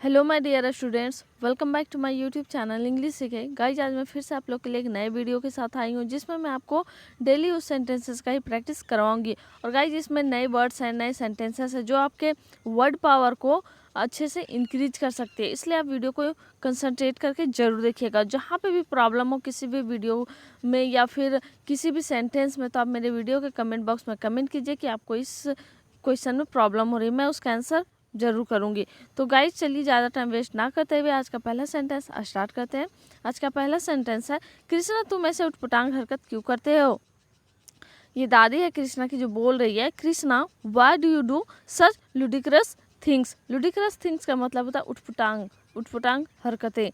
Hello my dear students, welcome back to my YouTube channel English सीखे। Guys आज मैं फिर से आप लोग के लिए एक नए वीडियो के साथ आई हूँ जिसमें मैं आपको डेली उस सेंटेंसेस का ही प्रैक्टिस करवाऊंगी। और गाइज इसमें नए वर्ड्स हैं, नए सेंटेंसेस हैं जो आपके वर्ड पावर को अच्छे से इंक्रीज कर सकते हैं। इसलिए आप वीडियो को कंसंट्रेट करके ज़रूर देखिएगा। जहाँ पे भी प्रॉब्लम हो किसी भी वीडियो में या फिर किसी भी सेंटेंस में, तो आप मेरे वीडियो के कमेंट बॉक्स में कमेंट कीजिए कि आपको इस क्वेश्चन में प्रॉब्लम हो रही है, मैं उसका आंसर जरूर करूँगी। तो गाइज चलिए ज़्यादा टाइम वेस्ट ना करते हुए आज का पहला सेंटेंस स्टार्ट करते हैं। आज का पहला सेंटेंस है, कृष्णा तुम ऐसे उटपटांग हरकत क्यों करते हो। ये दादी है कृष्णा की जो बोल रही है, Krishna why do you do such ludicrous things. Ludicrous things का मतलब होता है उटपटांग, उटपटांग हरकतें।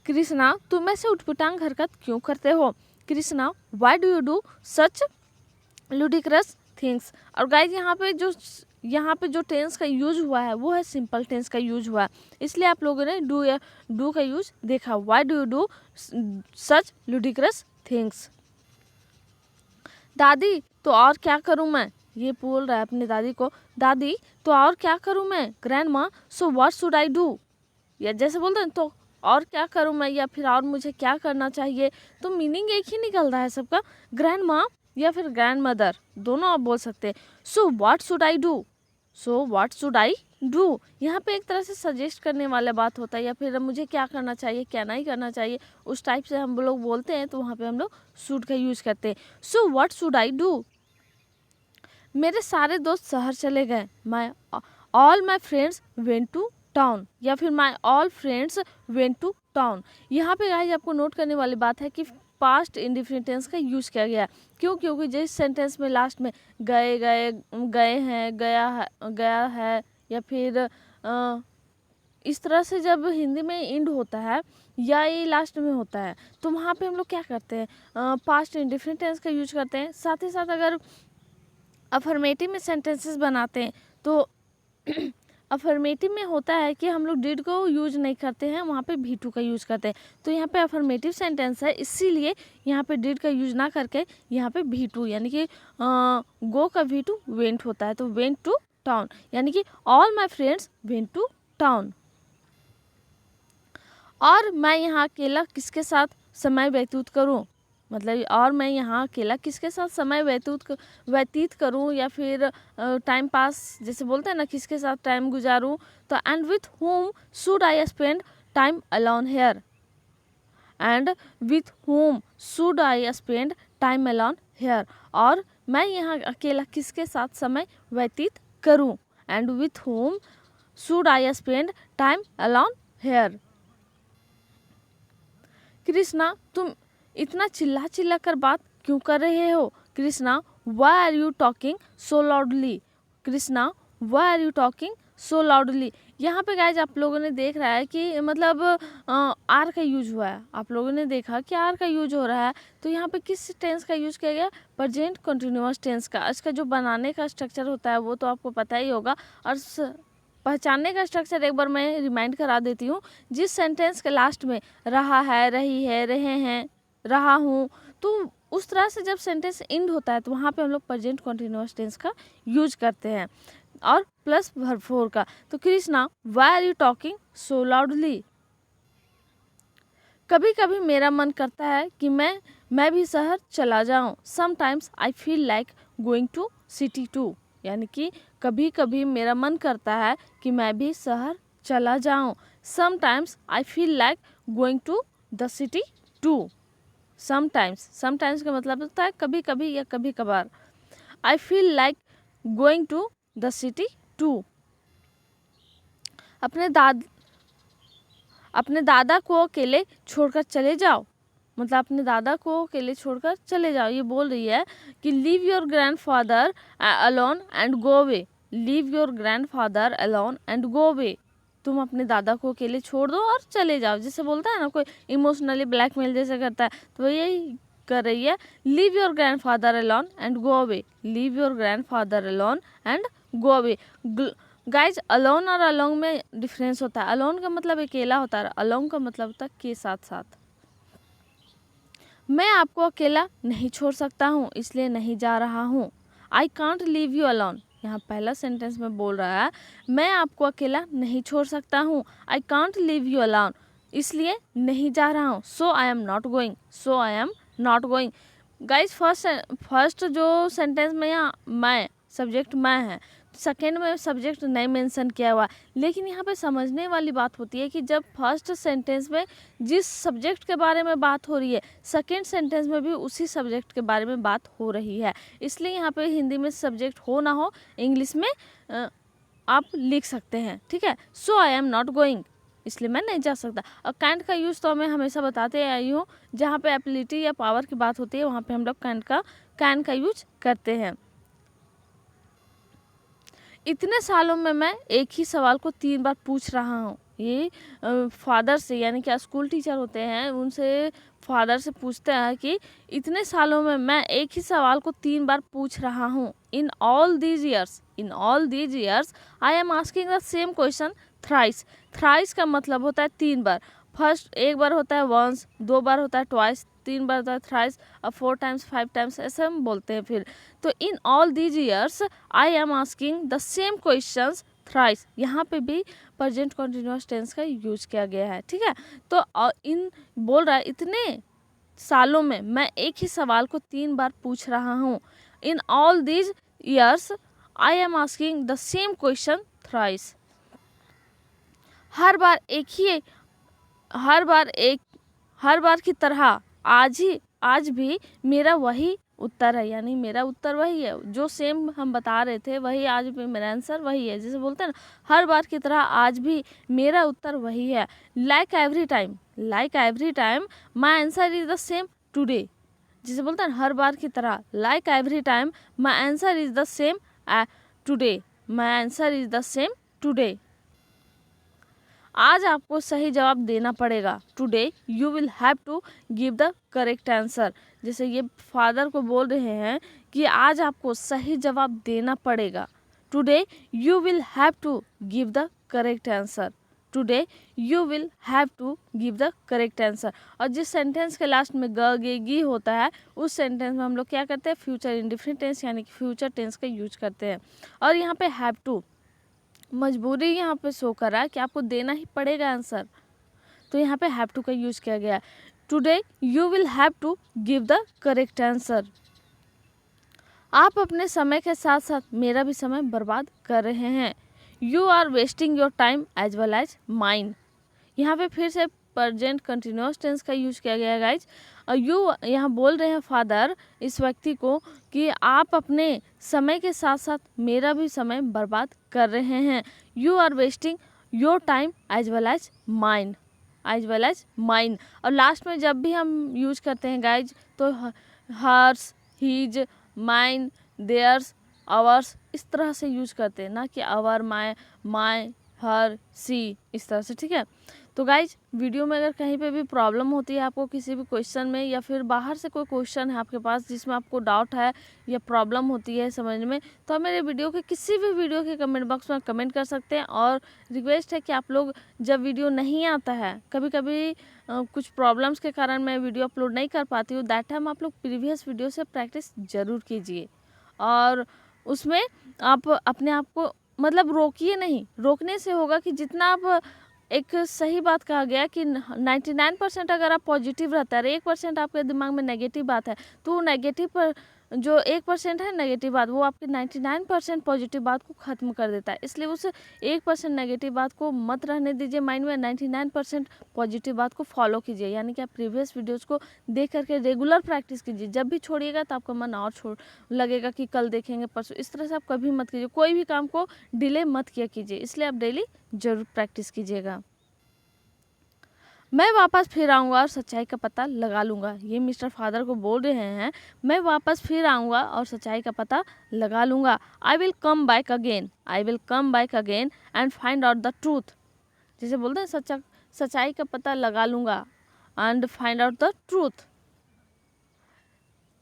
कृष्णा तुम ऐसे उटपटांग हरकत क्यों करते हो। Krishna why do you do such ludicrous things. और गाइज यहाँ पे जो टेंस का यूज हुआ है वो है सिंपल टेंस का यूज हुआ है, इसलिए आप लोगों ने डू या डू का यूज देखा। Why do you do such ludicrous things. दादी तो और क्या करूँ मैं, ये बोल रहा है अपनी दादी को, दादी तो और क्या करूँ मैं। ग्रैंड माँ सो व्हाट शुड आई डू। या जैसे बोलते हैं तो और क्या करूँ मैं, या फिर और मुझे क्या करना चाहिए, तो मीनिंग एक ही निकल रहा है सबका, ग्रैंड माँ या फिर ग्रैंड मदर, दोनों आप बोल सकते हैं। So what should I do, so what should I do यहाँ पे एक तरह से सजेस्ट करने वाला बात होता है, या फिर मुझे क्या करना चाहिए क्या नहीं करना चाहिए, उस टाइप से हम लोग बोलते हैं, तो वहाँ पे हम लोग शुड का यूज करते हैं। So what should I do. मेरे सारे दोस्त शहर चले गए, my all my friends went to town, या फिर my all friends went to town. यहाँ पे गाइस आपको नोट करने वाली बात है कि पास्ट इंडिफिनिट टेंस का यूज किया गया। क्यों, क्योंकि जिस सेंटेंस में लास्ट में गए गए गए हैं, गया है या फिर इस तरह से जब हिंदी में इंड होता है या ये लास्ट में होता है, तो वहाँ पे हम लोग क्या करते हैं, पास्ट इंडिफिनिट टेंस का यूज करते हैं। साथ ही साथ अगर अफर्मेटिव में सेंटेंसेस बनाते हैं तो अफर्मेटिव में होता है कि हम लोग डिड को यूज नहीं करते हैं, वहाँ पे भी टू का यूज करते हैं। तो यहाँ पे अफर्मेटिव सेंटेंस है, इसीलिए यहाँ पे डिड का यूज ना करके यहाँ पे भी टू, यानी कि गो का भी टू वेंट होता है, तो वेंट टू टाउन, यानी कि all my friends went to town. और मैं यहाँ अकेला किसके साथ समय व्यतीत करूँ, मतलब और मैं यहाँ अकेला किसके साथ समय व्यतीत करूँ, या फिर टाइम पास जैसे बोलते हैं ना, किसके साथ टाइम गुजारूँ, तो and with home should I spend time alone here, and with home should I spend time alone here. और मैं यहाँ अकेला किसके साथ समय व्यतीत करूँ, and with home should I spend time alone here. Krishna तुम इतना चिल्ला चिल्ला कर बात क्यों कर रहे हो। Krishna why are you talking so loudly. Krishna why are you talking so loudly. यहाँ पे गाइज आप लोगों ने देख रहा है कि मतलब आर का यूज हुआ है, आप लोगों ने देखा कि आर का यूज हो रहा है, तो यहाँ पे किस टेंस का यूज किया गया, प्रेजेंट कंटिन्यूअस टेंस का। इसका जो बनाने का स्ट्रक्चर होता है वो तो आपको पता ही होगा, और पहचानने का स्ट्रक्चर एक बार मैं रिमाइंड करा देती हूँ। जिस सेंटेंस के लास्ट में रहा है, रही है, रहे हैं, रहा हूँ, तो उस तरह से जब सेंटेंस एंड होता है तो वहाँ पे हम लोग प्रेजेंट कंटिन्यूअस टेंस का यूज करते हैं, और प्लस वर्ब फोर का। तो Krishna why are you talking so loudly. कभी कभी मेरा मन करता है कि मैं भी शहर चला जाऊं। Sometimes I feel like going to city too, यानी कि कभी कभी मेरा मन करता है कि मैं भी शहर चला जाऊं। Sometimes I feel like going to the city too. Sometimes का मतलब होता है कभी कभी या कभी कभार। I feel like going to the city too. अपने दादा को अकेले छोड़कर चले जाओ, मतलब अपने दादा को अकेले छोड़कर चले जाओ। ये बोल रही है कि leave your grandfather alone and go away. Leave your grandfather alone and go away. तुम अपने दादा को अकेले छोड़ दो और चले जाओ। जैसे बोलता है ना कोई इमोशनली ब्लैकमेल जैसे करता है, तो वो यही कर रही है, leave your grandfather alone and go away. Leave your grandfather alone and go away. Guys alone और अलोंग में डिफरेंस होता है। अलोन का मतलब अकेला होता है, अलोंग का मतलब होता है के साथ साथ। मैं आपको अकेला नहीं छोड़ सकता हूँ, इसलिए नहीं जा रहा हूँ। I can't leave you alone, यहाँ पहला सेंटेंस में बोल रहा है मैं आपको अकेला नहीं छोड़ सकता हूँ, I can't leave you alone, इसलिए नहीं जा रहा हूँ, so I am not going, so I am not going. Guys first जो सेंटेंस में यहाँ मैं सब्जेक्ट मैं है, सेकेंड में सब्जेक्ट नहीं मेंशन किया हुआ, लेकिन यहाँ पे समझने वाली बात होती है कि जब फर्स्ट सेंटेंस में जिस सब्जेक्ट के बारे में बात हो रही है सेकेंड सेंटेंस में भी उसी सब्जेक्ट के बारे में बात हो रही है, इसलिए यहाँ पे हिंदी में सब्जेक्ट हो ना हो इंग्लिश में आप लिख सकते हैं, ठीक है। सो आई एम नॉट गोइंग, इसलिए मैं नहीं जा सकता। और कैंट का यूज़ तो मैं हमेशा बताते आई हूँ, जहाँ पे एबिलिटी या पावर की बात होती है वहाँ पे हम लोग कैन का यूज करते हैं। इतने सालों में मैं एक ही सवाल को 3 बार पूछ रहा हूँ, ये फादर से यानी कि स्कूल टीचर होते हैं उनसे फादर से पूछते हैं कि इतने सालों में मैं एक ही सवाल को 3 बार पूछ रहा हूँ। In all these years I am asking the same question thrice. Thrice का मतलब होता है 3 बार। फर्स्ट एक बार होता है वंस, 2 बार होता है ट्वाइस, 3 बार होता है थ्राइस और 4 टाइम्स 5 टाइम्स ऐसे हम बोलते हैं फिर। तो इन all these years I am asking the same questions thrice, यहाँ पे भी प्रेजेंट कंटिन्यूअस टेंस का यूज किया गया है, ठीक है। तो इन बोल रहा है इतने सालों में मैं एक ही सवाल को 3 बार पूछ रहा हूँ। In all these years I am asking the same question thrice. हर बार की तरह आज भी मेरा वही उत्तर है, यानी मेरा उत्तर वही है जो सेम हम बता रहे थे, वही आज भी मेरा आंसर वही है। जैसे बोलते हैं ना, हर बार की तरह आज भी मेरा उत्तर वही है। Like every time my answer is the same today. जैसे बोलते हैं हर बार की तरह, like every time my answer is the same today, my answer is the same today. आज आपको सही जवाब देना पड़ेगा। Today you will have to give the correct answer. जैसे ये फादर को बोल रहे हैं कि आज आपको सही जवाब देना पड़ेगा। Today you will have to give the correct answer. Today you will have to give the correct answer. और जिस सेंटेंस के लास्ट में ग गे गी होता है उस सेंटेंस में हम लोग क्या करते हैं, फ्यूचर इंडेफिनिट टेंस यानी कि फ्यूचर टेंस का यूज करते हैं। और यहाँ पे हैव टू मजबूरी यहाँ पे शो कर रहा है कि आपको देना ही पड़ेगा आंसर, तो यहाँ पे हैव टू का यूज किया गया है। Today you will have to give the correct answer. आप अपने समय के साथ साथ मेरा भी समय बर्बाद कर रहे हैं। You are wasting your time as well as mine. यहाँ पे फिर से प्रेजेंट कंटिन्यूअस टेंस का यूज किया गया है गाइज। यू यहाँ बोल रहे हैं फादर इस व्यक्ति को कि आप अपने समय के साथ साथ मेरा भी समय बर्बाद कर रहे हैं। You are wasting your time as well as mine. और लास्ट में जब भी हम यूज करते हैं गाइज तो hers, his, mine, theirs, ours इस तरह से यूज करते हैं, ना कि आवर, माय, हर, सी इस तरह से, ठीक है। तो गाइज वीडियो में अगर कहीं पे भी प्रॉब्लम होती है आपको किसी भी क्वेश्चन में, या फिर बाहर से कोई क्वेश्चन है आपके पास जिसमें आपको डाउट है या प्रॉब्लम होती है समझने में, तो आप मेरे वीडियो के किसी भी वीडियो के कमेंट बॉक्स में कमेंट कर सकते हैं। और रिक्वेस्ट है कि आप लोग जब वीडियो नहीं आता है, कभी कभी कुछ प्रॉब्लम्स के कारण मैं वीडियो अपलोड नहीं कर पाती हूँ, दैट टाइम आप लोग प्रीवियस वीडियो से प्रैक्टिस ज़रूर कीजिए। और उसमें आप अपने आप को मतलब रोकिए नहीं, रोकने से होगा कि जितना आप एक सही बात कहा गया कि 99% अगर आप पॉजिटिव रहता है, 1% आपके दिमाग में नेगेटिव बात है, तो नेगेटिव पर जो 1% है नेगेटिव बात वो आपके 99% पॉजिटिव बात को ख़त्म कर देता है। इसलिए उस 1% नेगेटिव बात को मत रहने दीजिए माइंड में, 99% पॉजिटिव बात को फॉलो कीजिए। यानी कि आप प्रीवियस वीडियोस को देख करके रेगुलर प्रैक्टिस कीजिए। जब भी छोड़िएगा तो आपका मन और छोड़ लगेगा कि कल देखेंगे परसों, इस तरह से आप कभी मत कीजिए। कोई भी काम को डिले मत किया कीजिए, इसलिए आप डेली ज़रूर प्रैक्टिस कीजिएगा। मैं वापस फिर आऊँगा और सच्चाई का पता लगा लूँगा। ये मिस्टर फादर को बोल रहे हैं, मैं वापस फिर आऊँगा और सच्चाई का पता लगा लूँगा। I will come back again and find out the truth. जैसे बोलते हैं सच्चाई का पता लगा लूँगा and find out the truth.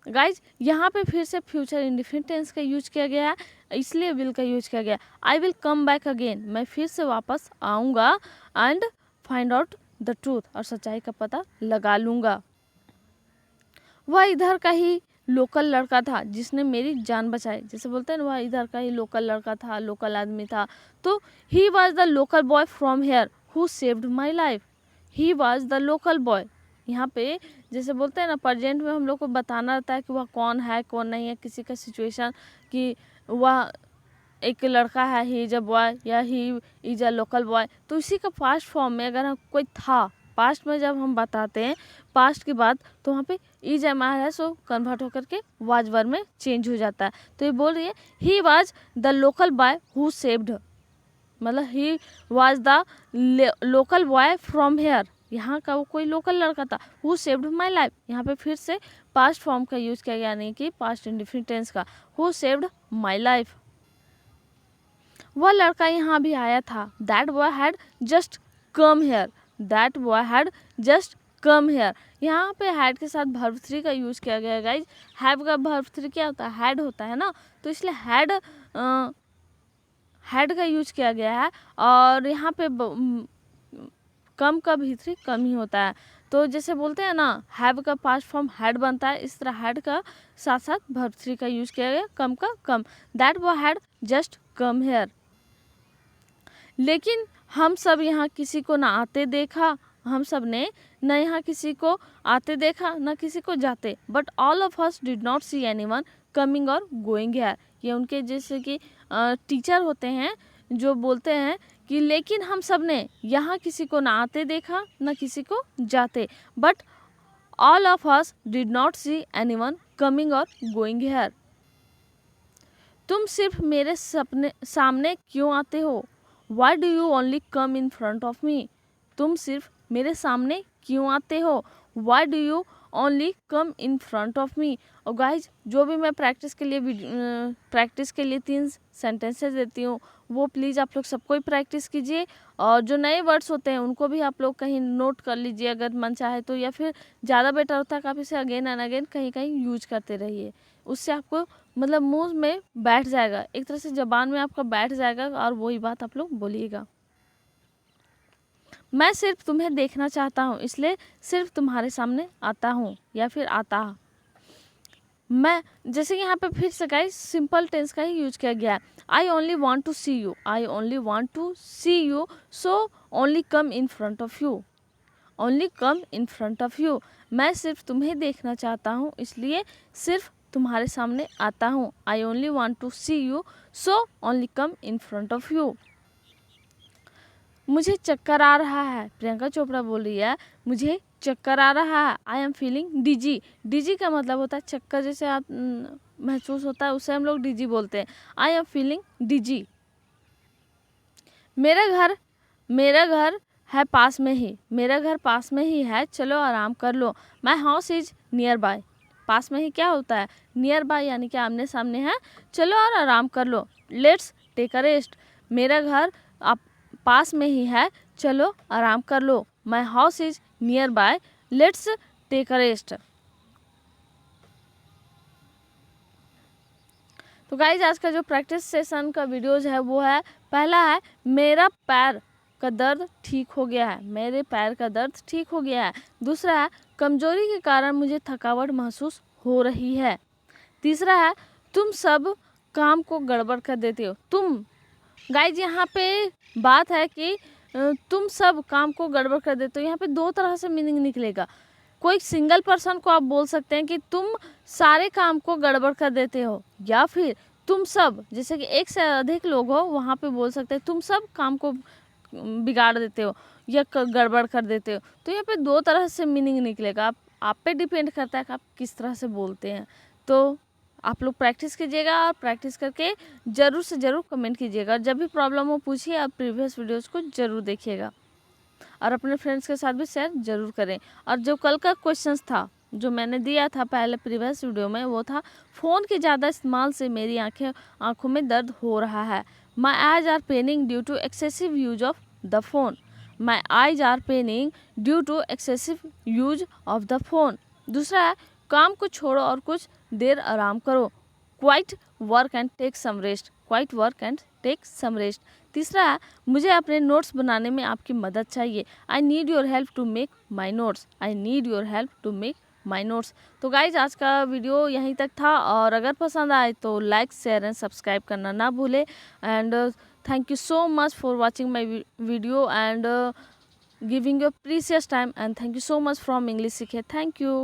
Guys यहाँ पे फिर से फ्यूचर इंडेफिनिट टेंस का यूज किया गया है, इसलिए विल का यूज किया गया। I will come back again, मैं फिर से वापस आऊँगा and find out the truth, और सच्चाई का पता लगा लूँगा। वह इधर का ही लोकल लड़का था जिसने मेरी जान बचाई। जैसे बोलते हैं ना, वह इधर का ही लोकल लड़का था, लोकल आदमी था। तो he was the local boy from hair who saved my life. He was the local boy. यहाँ पे जैसे बोलते हैं ना, प्रेजेंट में हम लोग को बताना रहता है कि वह कौन है कौन नहीं है, किसी का सिचुएशन, कि वह एक लड़का है, ही इज अ बॉय या he is a local boy. तो इसी का पास्ट फॉर्म में अगर हम कोई था, पास्ट में जब हम बताते हैं पास्ट की बात, तो वहाँ पे इज एम आर है, सो कन्वर्ट होकर के वाज वर्ब में चेंज हो जाता है। तो ये बोल रही है he was the local boy who saved, मतलब he was the local boy from here, यहाँ का वो कोई लोकल लड़का था, हु सेव्ड माई लाइफ। यहाँ पे फिर से पास्ट फॉर्म का यूज किया गया, नहीं कि पास्ट इंडेफिनिट टेंस का, हु सेव्ड माई लाइफ। वह लड़का यहाँ भी आया था, that boy had just come hair, that boy had just come hair. यहाँ पे हैड के साथ वर्ब 3 का यूज किया गया है गाइज। हैव का वर्ब 3 क्या होता है, हैड होता है ना, तो इसलिए हैड का यूज किया गया है। और यहाँ पे कम का भी 3 कम ही होता है। तो जैसे बोलते हैं ना, हैव का पास्ट फॉर्म हैड बनता है, इस तरह हैड का साथ साथ वर्ब 3 का यूज किया गया, कम का कम। That boy had just come here. लेकिन हम सब यहाँ किसी को ना आते देखा, हम सब ने न यहाँ किसी को आते देखा न किसी को जाते। But all of us did not see anyone coming और गोइंग हेयर। ये उनके जैसे कि टीचर होते हैं जो बोलते हैं कि लेकिन हम सब ने यहाँ किसी को ना आते देखा न किसी को जाते। But all of us did not see anyone coming और गोइंग हेयर। तुम सिर्फ मेरे सामने क्यों आते हो, Why do you only come in front of me? तुम सिर्फ मेरे सामने क्यों आते हो, Why do you only come in front of me? और गाइज जो भी मैं प्रैक्टिस के लिए 3 सेंटेंसेस देती हूँ, वो प्लीज़ आप लोग सबको ही प्रैक्टिस कीजिए। और जो नए वर्ड्स होते हैं उनको भी आप लोग कहीं नोट कर लीजिए अगर मन चाहे तो, या फिर ज़्यादा बेटर होता है कि आप इसे अगेन एंड अगेन कहीं कहीं यूज करते रहिए। उससे आपको मतलब मुंह में बैठ जाएगा, एक तरह से जबान में आपका बैठ जाएगा और वही बात आप लोग बोलिएगा। मैं सिर्फ तुम्हें देखना चाहता हूँ, इसलिए सिर्फ तुम्हारे सामने आता हूँ या फिर आता। मैं जैसे यहाँ पे फिर से गाइस सिंपल टेंस का ही यूज किया गया है। I only want to see you, I only want to see you, so only come in front of you, only come in front of you. मैं सिर्फ तुम्हें देखना चाहता हूँ, इसलिए सिर्फ तुम्हारे सामने आता हूँ। I only want to see you, so only come in front of you. मुझे चक्कर आ रहा है, प्रियंका चोपड़ा बोल रही है मुझे चक्कर आ रहा है। आई एम फीलिंग डिजी, डिजी का मतलब होता है चक्कर, जैसे आप महसूस होता है उसे हम लोग डिजी बोलते हैं। आई एम फीलिंग डिजी। मेरा घर है पास में ही, मेरा घर पास में ही है, चलो आराम कर लो। My house is nearby, पास में ही क्या होता है, नियर बाय यानी कि आमने सामने है, चलो और आराम कर लो। लेट्स टेक अ रेस्ट, मेरा घर आप पास में ही है, चलो आराम कर लो। My house is nearby, let's take a rest. तो गाइज आज का जो प्रैक्टिस सेशन का वीडियोज है वो है, पहला है मेरा पैर का दर्द ठीक हो गया है, मेरे पैर का दर्द ठीक हो गया है। दूसरा है कमजोरी के कारण मुझे थकावट महसूस हो रही है। तीसरा है तुम सब काम को गड़बड़ कर देते हो। तुम गाइज यहाँ पे बात है कि तुम सब काम को गड़बड़ कर देते हो, यहाँ पे 2 तरह से मीनिंग निकलेगा। कोई सिंगल पर्सन को आप बोल सकते हैं कि तुम सारे काम को गड़बड़ कर देते हो, या फिर तुम सब, जैसे कि एक से अधिक लोग हो वहाँ पे बोल सकते हैं तुम सब काम को बिगाड़ देते हो या गड़बड़ कर देते हो। तो यहाँ पे 2 तरह से मीनिंग निकलेगा, आप पे डिपेंड करता है कि आप किस तरह से बोलते हैं। तो आप लोग प्रैक्टिस कीजिएगा और प्रैक्टिस करके ज़रूर से ज़रूर कमेंट कीजिएगा। जब भी प्रॉब्लम हो पूछिए, आप प्रीवियस वीडियोज़ को ज़रूर देखिएगा और अपने फ्रेंड्स के साथ भी शेयर ज़रूर करें। और जो कल का क्वेश्चंस था जो मैंने दिया था पहले प्रीवियस वीडियो में, वो था फ़ोन के ज़्यादा इस्तेमाल से मेरी आँखों में दर्द हो रहा है। My eyes are paining due to excessive use of the phone, my eyes are paining due to excessive use of the phone. दूसरा है काम को छोड़ो और कुछ देर आराम करो, quite work and take some rest, quite work and take some rest. तीसरा है मुझे अपने नोट्स बनाने में आपकी मदद चाहिए, I need your help to make my notes, I need your help to make my notes. तो गाइज आज का वीडियो यहीं तक था, और अगर पसंद आए तो लाइक शेयर एंड सब्सक्राइब करना ना भूले। And thank you so much for watching my video and giving your precious time, and thank you so much from English Sikhe. Thank you.